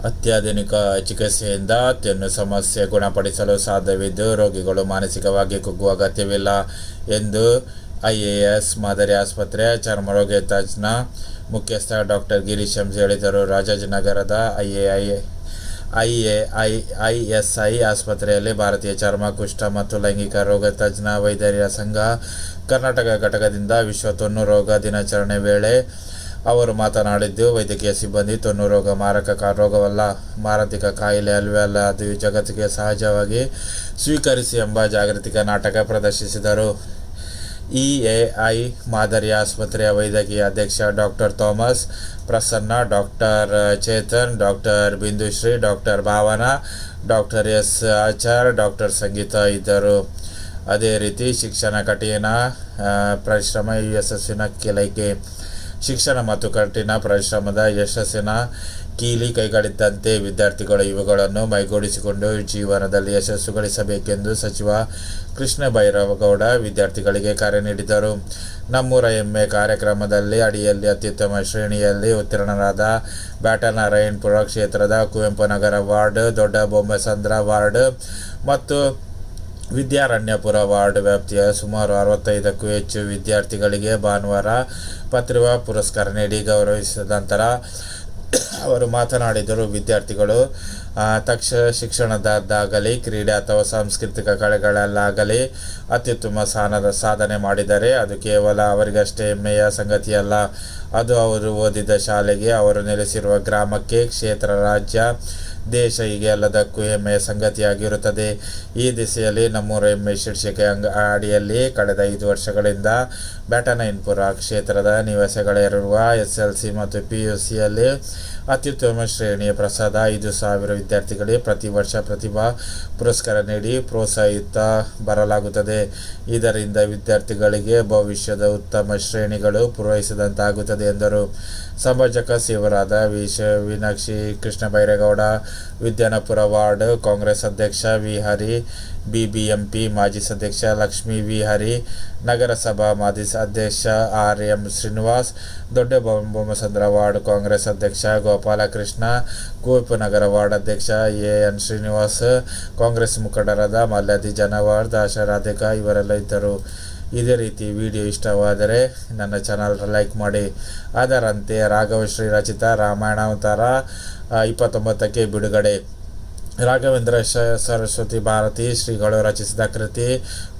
ಅತ್ಯಾಧುನಿಕ ಚಿಕಿತ್ಸೆಯಿಂದ ತೆನ್ನು ಸಮಸ್ಯೆ ಗುಣಪಡಿಸಲು ಸಾಧ್ಯವಿದ್ದು, ರೋಗಿಗಳು ಮಾನಸಿಕವಾಗಿ ಕುಗ್ಗುವ ಅಗತ್ಯವಿಲ್ಲ ಎಂದು IAS ಮಾದರಿ ಆಸ್ಪತ್ರೆಯ ಚರ್ಮರೋಗ ತಜ್ಞ ಮುಖ್ಯಸ್ಥ ಡಾಕ್ಟರ್ ಗಿರೀಶ್ ಎಂಸ್ ಹೇಳಿದರು. ರಾಜಾಜಿನಗರದ ISI ಆಸ್ಪತ್ರೆಯಲ್ಲಿ ಭಾರತೀಯ ಚರ್ಮ, ಕುಷ್ಠ ಮತ್ತು ಲೈಂಗಿಕ ರೋಗ ತಜ್ಞ ವೈದ್ಯರ ಸಂಘ ಕರ್ನಾಟಕ ಘಟಕದಿಂದ ವಿಶ್ವ ತೊನ್ನು ರೋಗ ದಿನಾಚರಣೆ ವೇಳೆ ಅವರು ಮಾತನಾಡಿದ್ದು, ವೈದ್ಯಕೀಯ ಸಿಬ್ಬಂದಿ ತೊನ್ನು ರೋಗ ಮಾರಕ ರೋಗವಲ್ಲ, ಮಾರಣಾಂತಿಕ ಕಾಯಿಲೆ ಅಲ್ಲ, ಅದು ಜಗತ್ತಿಗೆ ಸಹಜವಾಗಿ ಸ್ವೀಕರಿಸಿ ಎಂಬ ಜಾಗೃತಿಕ ನಾಟಕ ಪ್ರದರ್ಶಿಸಿದರು. EAI ಮಾದರಿ ಆಸ್ಪತ್ರೆಯ ವೈದ್ಯಕೀಯ ಅಧೀಕ್ಷಕ doctor Thomas Prasanna, doctor Chetan, doctor Bindushree, doctor Bhavana, doctor S Achar, doctor Sangeetha ಇದ್ದರು. ಅದೇ ರೀತಿ ಶಿಕ್ಷಣ ಕಠಿಣ ಪರಿಶ್ರಮ ಯಶಸ್ಸಿನ ಕೀಲಿಕೆ. ಶಿಕ್ಷಣ ಮತ್ತು ಕಠಿಣ ಪರಿಶ್ರಮದ ಯಶಸ್ಸಿನ ಕೀಲಿ ಕೈಗಳಿದ್ದಂತೆ ವಿದ್ಯಾರ್ಥಿಗಳು ಇವುಗಳನ್ನು ಮೈಗೂಡಿಸಿಕೊಂಡು ಜೀವನದಲ್ಲಿ ಯಶಸ್ಸು ಗಳಿಸಬೇಕೆಂದು ಸಚಿವ ಕೃಷ್ಣ ಬೈರೇಗೌಡ ವಿದ್ಯಾರ್ಥಿಗಳಿಗೆ ಕರೆ ನೀಡಿದರು. ನಮ್ಮೂರ ಹೆಮ್ಮೆ ಕಾರ್ಯಕ್ರಮದಲ್ಲಿ ಅಡಿಯಲ್ಲಿ ಅತ್ಯುತ್ತಮ ಶ್ರೇಣಿಯಲ್ಲಿ ಉತ್ತೀರ್ಣರಾದ ಬ್ಯಾಟನಾರಾಯಣಪುರ ಕ್ಷೇತ್ರದ ಕುವೆಂಪು ನಗರ ವಾರ್ಡ್, ದೊಡ್ಡ ಬೊಮ್ಮಸಂದ್ರ ವಾರ್ಡ್ ಮತ್ತು ವಿದ್ಯಾರಣ್ಯಪುರ ವಾರ್ಡ್ ವ್ಯಾಪ್ತಿಯ ಸುಮಾರು 65ಕ್ಕೂ ಹೆಚ್ಚು ವಿದ್ಯಾರ್ಥಿಗಳಿಗೆ ಭಾನುವಾರ ಪ್ರತಿಭಾ ಪುರಸ್ಕಾರ ನೀಡಿ ಗೌರವಿಸಿದ ನಂತರ ಅವರು ಮಾತನಾಡಿದರು. ವಿದ್ಯಾರ್ಥಿಗಳು ಶಿಕ್ಷಣದಾಗಲಿ ಕ್ರೀಡೆ ಅಥವಾ ಸಾಂಸ್ಕೃತಿಕ ಕಲೆಗಳಲ್ಲಾಗಲಿ ಅತ್ಯುತ್ತಮ ಸಾಧನೆ ಮಾಡಿದರೆ ಅದು ಕೇವಲ ಅವರಿಗಷ್ಟೇ ಹೆಮ್ಮೆಯ ಸಂಗತಿಯಲ್ಲ, ಅದು ಅವರು ಓದಿದ ಶಾಲೆಗೆ, ಅವರು ನೆಲೆಸಿರುವ ಗ್ರಾಮಕ್ಕೆ, ಕ್ಷೇತ್ರ, ರಾಜ್ಯ, ದೇಶ ಹೀಗೆ ಎಲ್ಲದಕ್ಕೂ ಹೆಮ್ಮೆಯ ಸಂಗತಿಯಾಗಿರುತ್ತದೆ. ಈ ದಿಸೆಯಲ್ಲಿ ನಮ್ಮೂರ ಹೆಮ್ಮೆ ಶೀರ್ಷಿಕೆ ಅಡಿಯಲ್ಲಿ ಕಳೆದ 5 ವರ್ಷಗಳಿಂದ ಬ್ಯಾಟನಾರಾಯಣಪುರ ಕ್ಷೇತ್ರದ ನಿವಾಸಿಗಳಿರುವ SLC ಮತ್ತು PUCಯಲ್ಲಿ ಅತ್ಯುತ್ತಮ ಶ್ರೇಣಿಯ ಪ್ರಸಾದ 5,000 ವಿದ್ಯಾರ್ಥಿಗಳಿಗೆ ಪ್ರತಿ ವರ್ಷ ಪ್ರತಿಭಾ ಪುರಸ್ಕಾರ ನೀಡಿ ಪ್ರೋತ್ಸಾಹಿಸುತ್ತಾ ಬರಲಾಗುತ್ತದೆ. ಇದರಿಂದ ವಿದ್ಯಾರ್ಥಿಗಳಿಗೆ ಭವಿಷ್ಯದ ಉತ್ತಮ ಶ್ರೇಣಿಗಳು ಪೂರೈಸಿದಂತಾಗುತ್ತದೆ ಎಂದರು. ಸಮಾಜಕ ಸೇವಕರಾದ ವಿನಾಕ್ಷಿ ಕೃಷ್ಣ ಬೈರೇಗೌಡ, ವಿದ್ಯಾನಪುರ ವಾರ್ಡ್ ಕಾಂಗ್ರೆಸ್ ಅಧ್ಯಕ್ಷ ವಿ ಹರಿ, BBMP ಮಾಜಿ ಸದಸ್ಯ ಲಕ್ಷ್ಮೀ ವಿ ಹರಿ, ನಗರಸಭಾ ಮಾಜಿ ಅಧ್ಯಕ್ಷ RM ಶ್ರೀನಿವಾಸ್, ದೊಡ್ಡ ಬೊಮ್ಮಸಂದ್ರ ವಾರ್ಡ್ ಕಾಂಗ್ರೆಸ್ ಅಧ್ಯಕ್ಷ ಗೋಪಾಲಕೃಷ್ಣ, ಕುವೆಂಪು ನಗರ ವಾರ್ಡ್ ಅಧ್ಯಕ್ಷ AN ಶ್ರೀನಿವಾಸ್, ಕಾಂಗ್ರೆಸ್ ಮುಖಂಡರಾದ ಮಲ್ಲಾದಿ ಜನವಾರ್ಡ್, ಆಶಾ ರಾಧಿಕಾ ಇವರೆಲ್ಲ ಇದ್ದರು. ಇದೇ ರೀತಿ ವಿಡಿಯೋ ಇಷ್ಟವಾದರೆ ನನ್ನ ಚಾನಲ್ ಲೈಕ್ ಮಾಡಿ. ಅದರಂತೆ ರಾಘವಶ್ರೀ ರಚಿತ ರಾಮಾಯಣಾವತಾರ 29ಕ್ಕೆ ಬಿಡುಗಡೆ. ರಾಘವೇಂದ್ರ ಸರಸ್ವತಿ ಭಾರತಿ ಶ್ರೀಗಳು ರಚಿಸಿದ ಕೃತಿ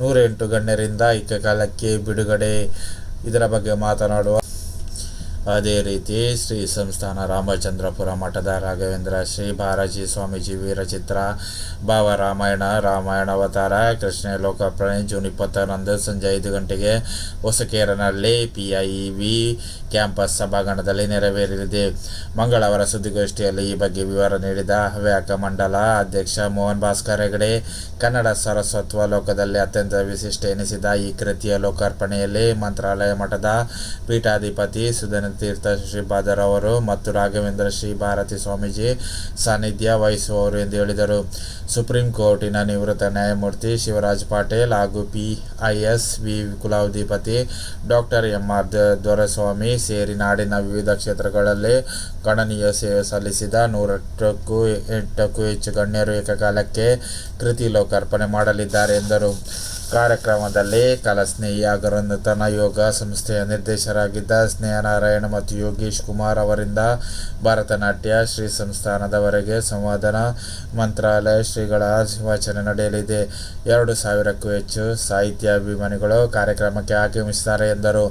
108 ಗಣ್ಯರಿಂದ ಏಕಕಾಲಕ್ಕೆ ಬಿಡುಗಡೆ. ಇದರ ಬಗ್ಗೆ ಮಾತನಾಡುವ ಅದೇ ರೀತಿ ಶ್ರೀ ಸಂಸ್ಥಾನ ರಾಮಚಂದ್ರಪುರ ಮಠದ ರಾಘವೇಂದ್ರ ಶ್ರೀ ಭಾರಜಿ ಸ್ವಾಮೀಜಿ ವಿರಚಿತ ಭಾವ ರಾಮಾಯಣಾವತಾರ ಕೃಷ್ಣ ಲೋಕಾರ್ಪಣೆ ಜೂನ್ 20ರಂದು ಸಂಜೆ 5 ಗಂಟೆಗೆ ಹೊಸಕೇರನಲ್ಲಿ PIEV ಕ್ಯಾಂಪಸ್ ಸಭಾಂಗಣದಲ್ಲಿ ನೆರವೇರಲಿದೆ. ಮಂಗಳವಾರ ಸುದ್ದಿಗೋಷ್ಠಿಯಲ್ಲಿ ಈ ಬಗ್ಗೆ ವಿವರ ನೀಡಿದ ಹವ್ಯಕ ಮಂಡಲ ಅಧ್ಯಕ್ಷ ಮೋಹನ್ ಭಾಸ್ಕರ್ ಹೆಗಡೆ, ಕನ್ನಡ ಸಾರಸ್ವತ ಲೋಕದಲ್ಲಿ ಅತ್ಯಂತ ವಿಶಿಷ್ಟ ಎನಿಸಿದ ಈ ಕೃತಿಯ ಲೋಕಾರ್ಪಣೆಯಲ್ಲಿ ಮಂತ್ರಾಲಯ ಮಠದ ಪೀಠಾಧಿಪತಿ ಸುಧೀಂದ್ರತೀರ್ಥ ಶ್ರೀಪಾದರ್ ಅವರು ಮತ್ತು ರಾಘವೇಂದ್ರ ಶ್ರೀ ಭಾರತಿ ಸ್ವಾಮೀಜಿ ಸಾನ್ನಿಧ್ಯ ವಹಿಸುವವರು ಎಂದು ಹೇಳಿದರು. ಸುಪ್ರೀಂ ಕೋರ್ಟಿನ ನಿವೃತ್ತ ನ್ಯಾಯಮೂರ್ತಿ ಶಿವರಾಜ್ ಪಾಟೀಲ್ ಹಾಗೂ PISV ಕುಲಾಧಿಪತಿ ಡಾಕ್ಟರ್ MR ದೊರೆಸ್ವಾಮಿ ಸೇರಿ ನಾಡಿನ ವಿವಿಧ ಕ್ಷೇತ್ರಗಳಲ್ಲಿ ಗಣನೀಯ ಸೇವೆ ಸಲ್ಲಿಸಿದ 108ಕ್ಕೂ ಹೆಚ್ಚು ಗಣ್ಯರು ಏಕಕಾಲಕ್ಕೆ ಕೃತಿ ಲೋಕಾರ್ಪಣೆ ಮಾಡಲಿದ್ದಾರೆ ಎಂದರು. ಕಾರ್ಯಕ್ರಮದಲ್ಲಿ ಕಲಾಸ್ನೇಹಿ ಹಾಗೂ ನೂತನ ಯೋಗ ಸಂಸ್ಥೆಯ ನಿರ್ದೇಶಕರಾಗಿದ್ದ ಸ್ನೇಹನಾರಾಯಣ ಮತ್ತು ಯೋಗೀಶ್ ಕುಮಾರ್ ಅವರಿಂದ ಭರತನಾಟ್ಯ ಶ್ರೀ ಸಂಸ್ಥಾನದವರೆಗೆ ಸಂವಾದ, ಮಂತ್ರಾಲಯ ಶ್ರೀಗಳ ವಚನ ನಡೆಯಲಿದೆ. 2,000ಕ್ಕೂ ಹೆಚ್ಚು ಸಾಹಿತ್ಯಾಭಿಮಾನಿಗಳು ಕಾರ್ಯಕ್ರಮಕ್ಕೆ ಆಗಮಿಸಿದ್ದಾರೆ ಎಂದರು.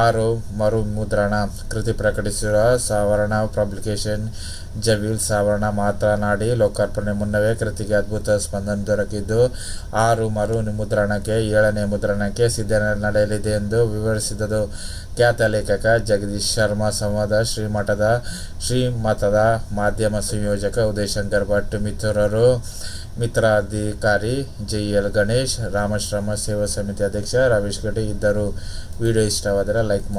6 ಮರುಮುದ್ರಣ ಕೃತಿ ಪ್ರಕಟಿಸಿರುವ ಸಾವರ್ಣ ಪಬ್ಲಿಕೇಶನ್ ಜವೀಲ್ ಸಾವರ್ಣ ಮಾತನಾಡಿ, ಲೋಕಾರ್ಪಣೆ ಮುನ್ನವೇ ಕೃತಿಗೆ ಅದ್ಭುತ ಸ್ಪಂದನೆ ದೊರಕಿದ್ದು 6 ಮರು ಮುದ್ರಣಕ್ಕೆ 7ನೇ ಮುದ್ರಣಕ್ಕೆ ಸಿದ್ಧತೆ ನಡೆಯಲಿದೆ ಎಂದು ವಿವರಿಸಿದರು. ಖ್ಯಾತ ಲೇಖಕ ಜಗದೀಶ್ ಶರ್ಮಾ ಸಂವಾದ, ಶ್ರೀಮಠದ ಮಾಧ್ಯಮ ಸಂಯೋಜಕ ಉದಯಶಂಕರ್ ಭಟ್, ಮಿತ್ರಾಧಿಕಾರಿ JL ಗಣೇಶ್, ರಾಮಾಶ್ರಮ ಸೇವಾ ಸಮಿತಿ ಅಧ್ಯಕ್ಷ ರವೀಶ್ ಗಡಿ ಇದ್ದರು. ವಿಡಿಯೋ ಇಷ್ಟವಾದರೆ ಲೈಕ್ ಮಾಡಿ.